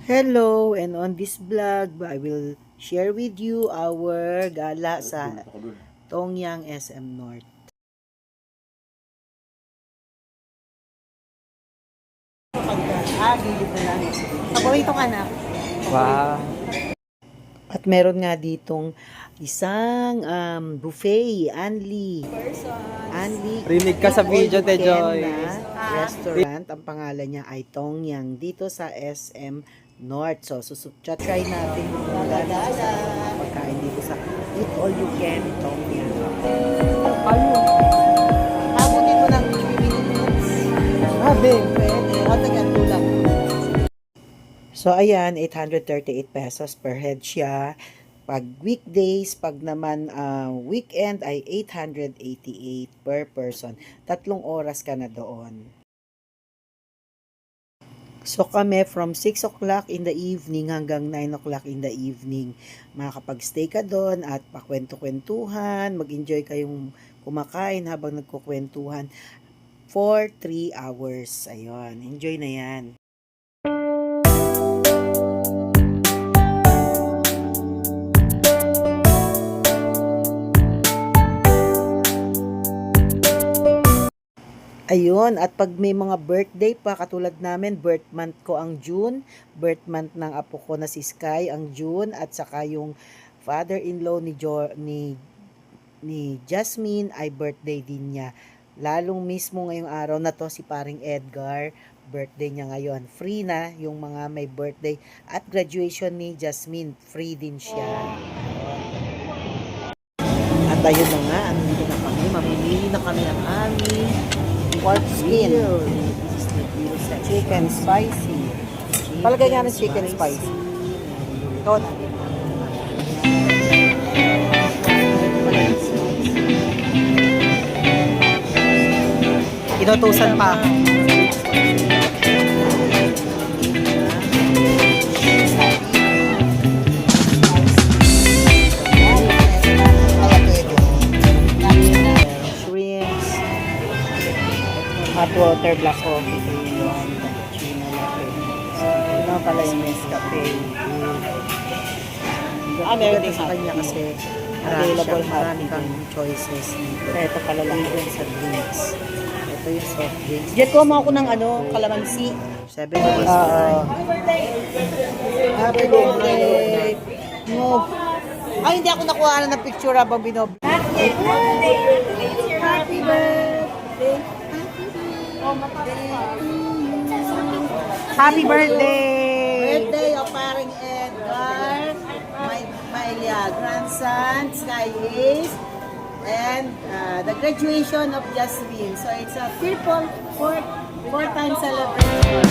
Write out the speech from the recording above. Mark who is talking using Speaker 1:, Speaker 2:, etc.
Speaker 1: Hello, and on this vlog, I will share with you our gala sa Tongyang SM North. Gilid na lang. Paboritong anak.
Speaker 2: Wow.
Speaker 1: At meron nga ditong isang buffet, Anli.
Speaker 2: Rinig ka sa video, Te Joy.
Speaker 1: Restaurant, ang pangalan niya ay Tongyang dito sa SM North. So, try natin yung pagkain dito sa Eat All You Can Tongyang. Abot dito ng 15 minutes.
Speaker 2: Sabi.
Speaker 1: Pwede. O, tagan tulak. So, ayan, 838 pesos per head siya. Pag weekdays, pag naman weekend ay 888 per person. 3 oras ka na doon. So kami from 6 o'clock in the evening hanggang 9 o'clock in the evening. Makakapag-stay ka doon at pakwento-kwentuhan, mag-enjoy kayong kumakain habang nagkukwentuhan for 3 hours. Ayun, enjoy na yan. Ayun, at pag may mga birthday pa, katulad namin, birth month ko ang June, birth month ng apo ko na si Sky ang June, at saka yung father-in-law ni Jasmine ay birthday din niya. Lalong mismo ngayong araw na to si paring Edgar, birthday niya ngayon. Free na yung mga may birthday, at graduation ni Jasmine, free din siya. At ayun na nga, andito na kami, mamimili na kami ng aming pork skin. This is the grill section. Chicken spicy. Palagay nga ng chicken spicy. Ito na. Inutusan pa. Hot water, black coffee, 3-in-1, cappuccino, latte. Ito pala yung Nescafe. Meron din sa kanya kasi available marami kang choices dito. Ito pala lang din sa drinks. Ito yung soft drinks.
Speaker 3: Jet ko mo ako ng kalamansi.
Speaker 1: 7 days. Happy birthday! No. Ay, hindi ako nakuha ng picture habang binob.
Speaker 3: Happy birthday! Happy birthday!
Speaker 1: Happy birthday! Birthday of paring Edgar, my grandson, Sky Ace, and the graduation of Jasmine. So it's a triple, four time celebration.